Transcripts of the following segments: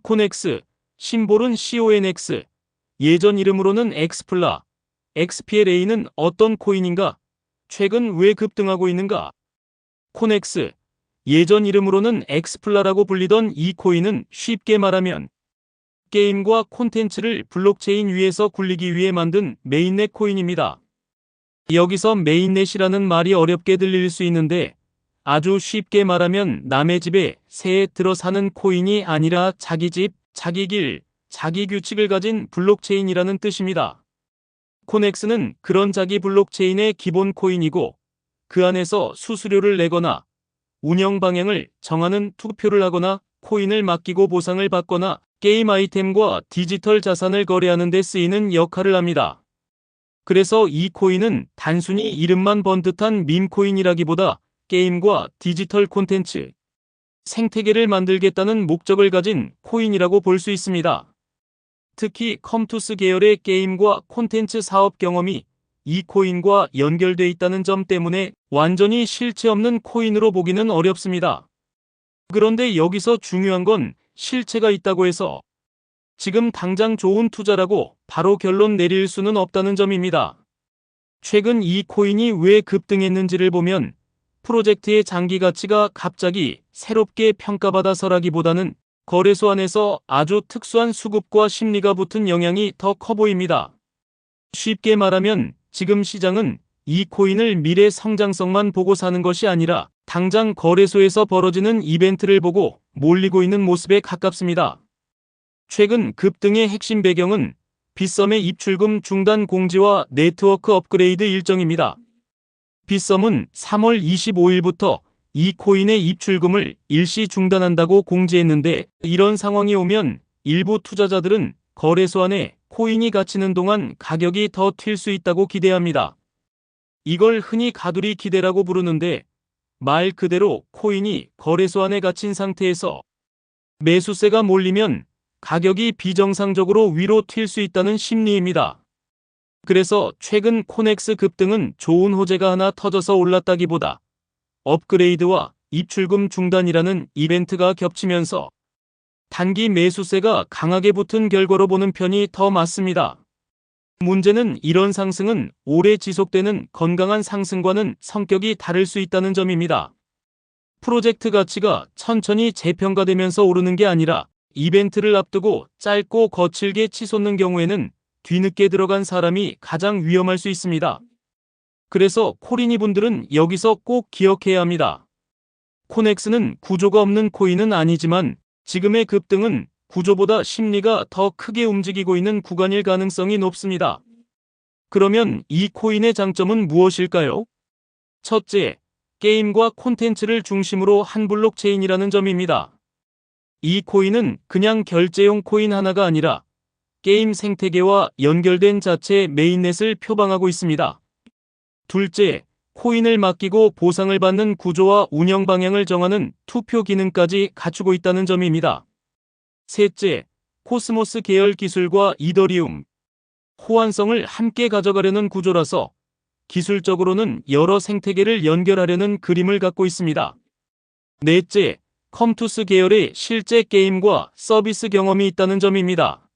코넥스, 심볼은 CONX, 예전 이름으로는 엑스플라, XPLA는 어떤 코인인가? 최근 왜 급등하고 있는가? 코넥스, 예전 이름으로는 엑스플라라고 불리던 이 코인은 쉽게 말하면 게임과 콘텐츠를 블록체인 위에서 굴리기 위해 만든 메인넷 코인입니다. 여기서 메인넷이라는 말이 어렵게 들릴 수 있는데 아주 쉽게 말하면 남의 집에 새에 들어 사는 코인이 아니라 자기 집, 자기 길, 자기 규칙을 가진 블록체인이라는 뜻입니다. 코넥스는 그런 자기 블록체인의 기본 코인이고 그 안에서 수수료를 내거나 운영 방향을 정하는 투표를 하거나 코인을 맡기고 보상을 받거나 게임 아이템과 디지털 자산을 거래하는 데 쓰이는 역할을 합니다. 그래서 이 코인은 단순히 이름만 번듯한 밈코인이라기보다 게임과 디지털 콘텐츠, 생태계를 만들겠다는 목적을 가진 코인이라고 볼 수 있습니다. 특히 컴투스 계열의 게임과 콘텐츠 사업 경험이 이 코인과 연결돼 있다는 점 때문에 완전히 실체 없는 코인으로 보기는 어렵습니다. 그런데 여기서 중요한 건 실체가 있다고 해서 지금 당장 좋은 투자라고 바로 결론 내릴 수는 없다는 점입니다. 최근 이 코인이 왜 급등했는지를 보면 프로젝트의 장기 가치가 갑자기 새롭게 평가받아서라기보다는 거래소 안에서 아주 특수한 수급과 심리가 붙은 영향이 더 커 보입니다. 쉽게 말하면 지금 시장은 이 코인을 미래 성장성만 보고 사는 것이 아니라 당장 거래소에서 벌어지는 이벤트를 보고 몰리고 있는 모습에 가깝습니다. 최근 급등의 핵심 배경은 빗썸의 입출금 중단 공지와 네트워크 업그레이드 일정입니다. 빗썸은 3월 25일부터 이 코인의 입출금을 일시 중단한다고 공지했는데 이런 상황이 오면 일부 투자자들은 거래소 안에 코인이 갇히는 동안 가격이 더 튈 수 있다고 기대합니다. 이걸 흔히 가두리 기대라고 부르는데 말 그대로 코인이 거래소 안에 갇힌 상태에서 매수세가 몰리면 가격이 비정상적으로 위로 튈 수 있다는 심리입니다. 그래서 최근 코넥스 급등은 좋은 호재가 하나 터져서 올랐다기보다 업그레이드와 입출금 중단이라는 이벤트가 겹치면서 단기 매수세가 강하게 붙은 결과로 보는 편이 더 맞습니다. 문제는 이런 상승은 오래 지속되는 건강한 상승과는 성격이 다를 수 있다는 점입니다. 프로젝트 가치가 천천히 재평가되면서 오르는 게 아니라 이벤트를 앞두고 짧고 거칠게 치솟는 경우에는 뒤늦게 들어간 사람이 가장 위험할 수 있습니다. 그래서 코리니 분들은 여기서 꼭 기억해야 합니다. 코넥스는 구조가 없는 코인은 아니지만 지금의 급등은 구조보다 심리가 더 크게 움직이고 있는 구간일 가능성이 높습니다. 그러면 이 코인의 장점은 무엇일까요? 첫째, 게임과 콘텐츠를 중심으로 한 블록체인이라는 점입니다. 이 코인은 그냥 결제용 코인 하나가 아니라 게임 생태계와 연결된 자체 메인넷을 표방하고 있습니다. 둘째, 코인을 맡기고 보상을 받는 구조와 운영 방향을 정하는 투표 기능까지 갖추고 있다는 점입니다. 셋째, 코스모스 계열 기술과 이더리움, 호환성을 함께 가져가려는 구조라서 기술적으로는 여러 생태계를 연결하려는 그림을 갖고 있습니다. 넷째, 컴투스 계열의 실제 게임과 서비스 경험이 있다는 점입니다.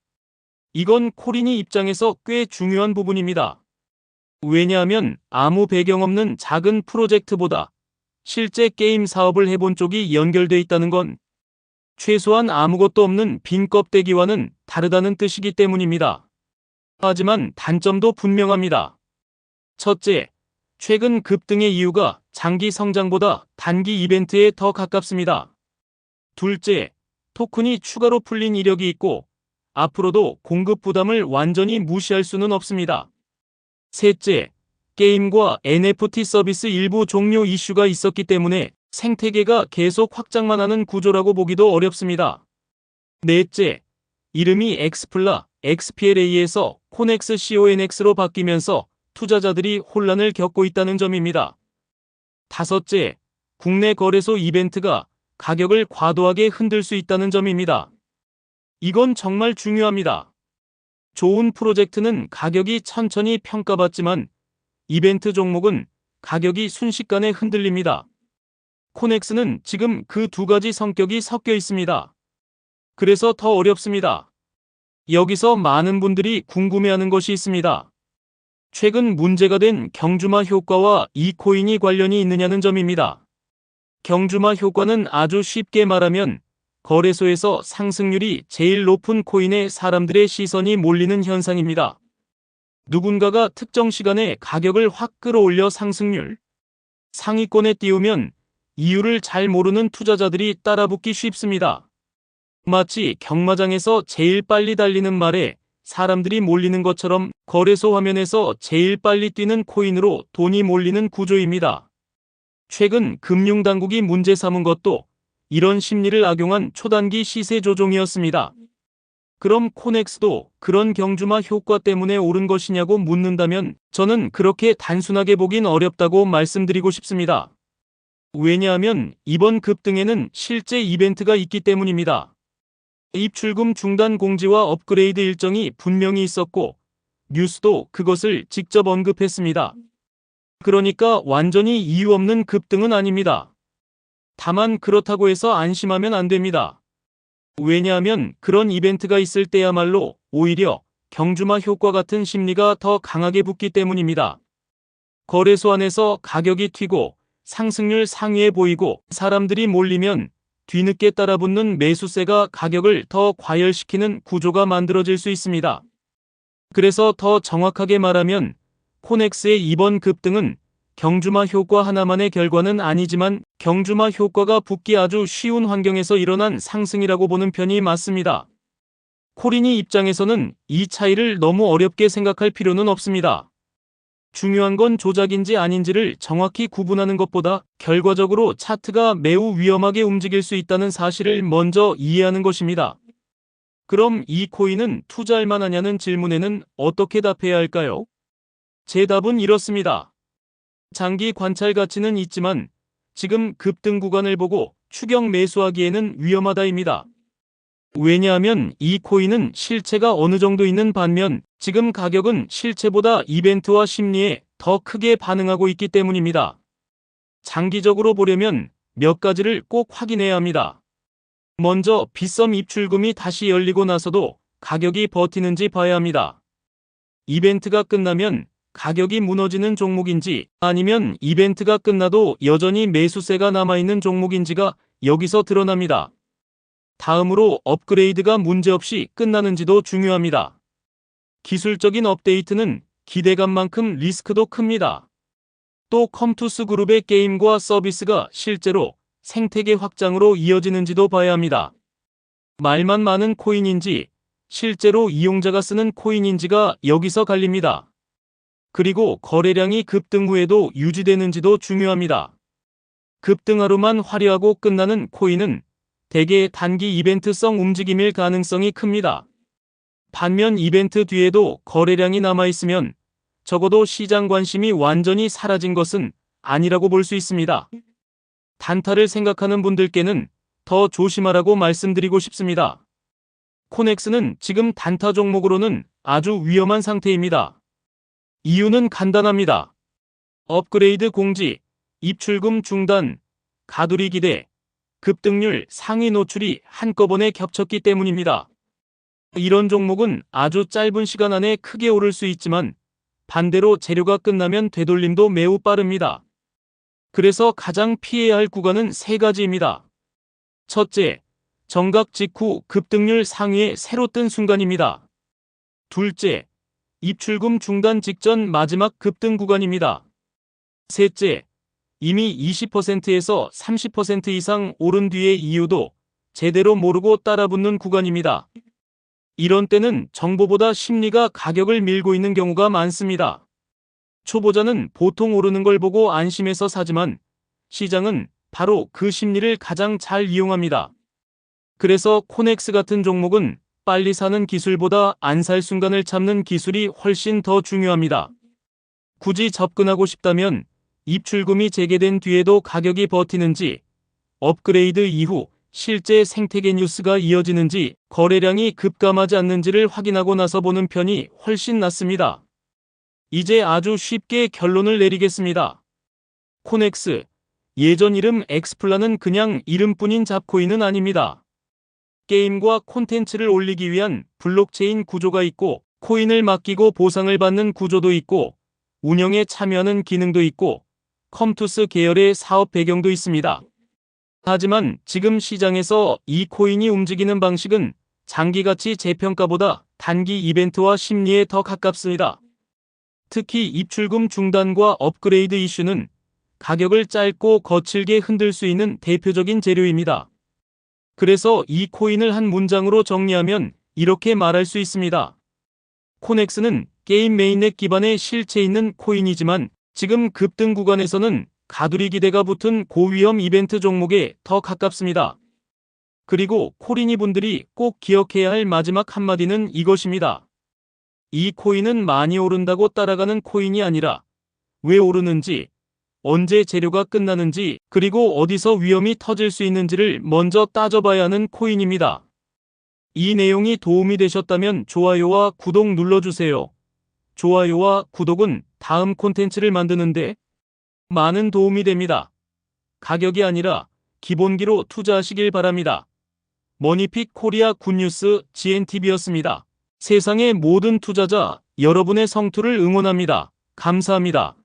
이건 코리니 입장에서 꽤 중요한 부분입니다. 왜냐하면 아무 배경 없는 작은 프로젝트보다 실제 게임 사업을 해본 쪽이 연결돼 있다는 건 최소한 아무것도 없는 빈 껍데기와는 다르다는 뜻이기 때문입니다. 하지만 단점도 분명합니다. 첫째, 최근 급등의 이유가 장기 성장보다 단기 이벤트에 더 가깝습니다. 둘째, 토큰이 추가로 풀린 이력이 있고 앞으로도 공급 부담을 완전히 무시할 수는 없습니다. 셋째, 게임과 NFT 서비스 일부 종료 이슈가 있었기 때문에 생태계가 계속 확장만 하는 구조라고 보기도 어렵습니다. 넷째, 이름이 엑스플라, XPLA에서 코넥스 CONX로 바뀌면서 투자자들이 혼란을 겪고 있다는 점입니다. 다섯째, 국내 거래소 이벤트가 가격을 과도하게 흔들 수 있다는 점입니다. 이건 정말 중요합니다. 좋은 프로젝트는 가격이 천천히 평가받지만 이벤트 종목은 가격이 순식간에 흔들립니다. 코넥스는 지금 그 두 가지 성격이 섞여 있습니다. 그래서 더 어렵습니다. 여기서 많은 분들이 궁금해하는 것이 있습니다. 최근 문제가 된 경주마 효과와 이 코인이 관련이 있느냐는 점입니다. 경주마 효과는 아주 쉽게 말하면 거래소에서 상승률이 제일 높은 코인에 사람들의 시선이 몰리는 현상입니다. 누군가가 특정 시간에 가격을 확 끌어올려 상승률 상위권에 띄우면 이유를 잘 모르는 투자자들이 따라붙기 쉽습니다. 마치 경마장에서 제일 빨리 달리는 말에 사람들이 몰리는 것처럼 거래소 화면에서 제일 빨리 뛰는 코인으로 돈이 몰리는 구조입니다. 최근 금융당국이 문제 삼은 것도 이런 심리를 악용한 초단기 시세 조종이었습니다. 그럼 코넥스도 그런 경주마 효과 때문에 오른 것이냐고 묻는다면 저는 그렇게 단순하게 보긴 어렵다고 말씀드리고 싶습니다. 왜냐하면 이번 급등에는 실제 이벤트가 있기 때문입니다. 입출금 중단 공지와 업그레이드 일정이 분명히 있었고 뉴스도 그것을 직접 언급했습니다. 그러니까 완전히 이유 없는 급등은 아닙니다. 다만 그렇다고 해서 안심하면 안 됩니다. 왜냐하면 그런 이벤트가 있을 때야말로 오히려 경주마 효과 같은 심리가 더 강하게 붙기 때문입니다. 거래소 안에서 가격이 튀고 상승률 상위에 보이고 사람들이 몰리면 뒤늦게 따라붙는 매수세가 가격을 더 과열시키는 구조가 만들어질 수 있습니다. 그래서 더 정확하게 말하면 코넥스의 이번 급등은 경주마 효과 하나만의 결과는 아니지만 경주마 효과가 붙기 아주 쉬운 환경에서 일어난 상승이라고 보는 편이 맞습니다. 코린이 입장에서는 이 차이를 너무 어렵게 생각할 필요는 없습니다. 중요한 건 조작인지 아닌지를 정확히 구분하는 것보다 결과적으로 차트가 매우 위험하게 움직일 수 있다는 사실을 먼저 이해하는 것입니다. 그럼 이 코인은 투자할 만하냐는 질문에는 어떻게 답해야 할까요? 제 답은 이렇습니다. 장기 관찰 가치는 있지만 지금 급등 구간을 보고 추격 매수하기에는 위험하다입니다. 왜냐하면 이 코인은 실체가 어느 정도 있는 반면 지금 가격은 실체보다 이벤트와 심리에 더 크게 반응하고 있기 때문입니다. 장기적으로 보려면 몇 가지를 꼭 확인해야 합니다. 먼저 빗썸 입출금이 다시 열리고 나서도 가격이 버티는지 봐야 합니다. 이벤트가 끝나면 가격이 무너지는 종목인지 아니면 이벤트가 끝나도 여전히 매수세가 남아있는 종목인지가 여기서 드러납니다. 다음으로 업그레이드가 문제없이 끝나는지도 중요합니다. 기술적인 업데이트는 기대감만큼 리스크도 큽니다. 또 컴투스 그룹의 게임과 서비스가 실제로 생태계 확장으로 이어지는지도 봐야 합니다. 말만 많은 코인인지 실제로 이용자가 쓰는 코인인지가 여기서 갈립니다. 그리고 거래량이 급등 후에도 유지되는지도 중요합니다. 급등 하루만 화려하고 끝나는 코인은 대개 단기 이벤트성 움직임일 가능성이 큽니다. 반면 이벤트 뒤에도 거래량이 남아있으면 적어도 시장 관심이 완전히 사라진 것은 아니라고 볼 수 있습니다. 단타를 생각하는 분들께는 더 조심하라고 말씀드리고 싶습니다. 코넥스는 지금 단타 종목으로는 아주 위험한 상태입니다. 이유는 간단합니다. 업그레이드 공지, 입출금 중단, 가두리 기대, 급등률 상위 노출이 한꺼번에 겹쳤기 때문입니다. 이런 종목은 아주 짧은 시간 안에 크게 오를 수 있지만 반대로 재료가 끝나면 되돌림도 매우 빠릅니다. 그래서 가장 피해야 할 구간은 세 가지입니다. 첫째, 정각 직후 급등률 상위에 새로 뜬 순간입니다. 둘째, 입출금 중단 직전 마지막 급등 구간입니다. 셋째, 이미 20%에서 30% 이상 오른 뒤의 이유도 제대로 모르고 따라붙는 구간입니다. 이런 때는 정보보다 심리가 가격을 밀고 있는 경우가 많습니다. 초보자는 보통 오르는 걸 보고 안심해서 사지만 시장은 바로 그 심리를 가장 잘 이용합니다. 그래서 코넥스 같은 종목은 빨리 사는 기술보다 안 살 순간을 참는 기술이 훨씬 더 중요합니다. 굳이 접근하고 싶다면 입출금이 재개된 뒤에도 가격이 버티는지, 업그레이드 이후 실제 생태계 뉴스가 이어지는지, 거래량이 급감하지 않는지를 확인하고 나서 보는 편이 훨씬 낫습니다. 이제 아주 쉽게 결론을 내리겠습니다. 코넥스, 예전 이름 엑스플라는 그냥 이름뿐인 잡코인은 아닙니다. 게임과 콘텐츠를 올리기 위한 블록체인 구조가 있고, 코인을 맡기고 보상을 받는 구조도 있고, 운영에 참여하는 기능도 있고, 컴투스 계열의 사업 배경도 있습니다. 하지만 지금 시장에서 이 코인이 움직이는 방식은 장기 가치 재평가보다 단기 이벤트와 심리에 더 가깝습니다. 특히 입출금 중단과 업그레이드 이슈는 가격을 짧고 거칠게 흔들 수 있는 대표적인 재료입니다. 그래서 이 코인을 한 문장으로 정리하면 이렇게 말할 수 있습니다. 코넥스는 게임 메인넷 기반의 실체 있는 코인이지만 지금 급등 구간에서는 가두리 기대가 붙은 고위험 이벤트 종목에 더 가깝습니다. 그리고 코리니 분들이 꼭 기억해야 할 마지막 한마디는 이것입니다. 이 코인은 많이 오른다고 따라가는 코인이 아니라 왜 오르는지, 언제 재료가 끝나는지, 그리고 어디서 위험이 터질 수 있는지를 먼저 따져봐야 하는 코인입니다. 이 내용이 도움이 되셨다면 좋아요와 구독 눌러주세요. 좋아요와 구독은 다음 콘텐츠를 만드는데 많은 도움이 됩니다. 가격이 아니라 기본기로 투자하시길 바랍니다. 머니픽 코리아 굿뉴스 GNTV였습니다. 세상의 모든 투자자, 여러분의 성투를 응원합니다. 감사합니다.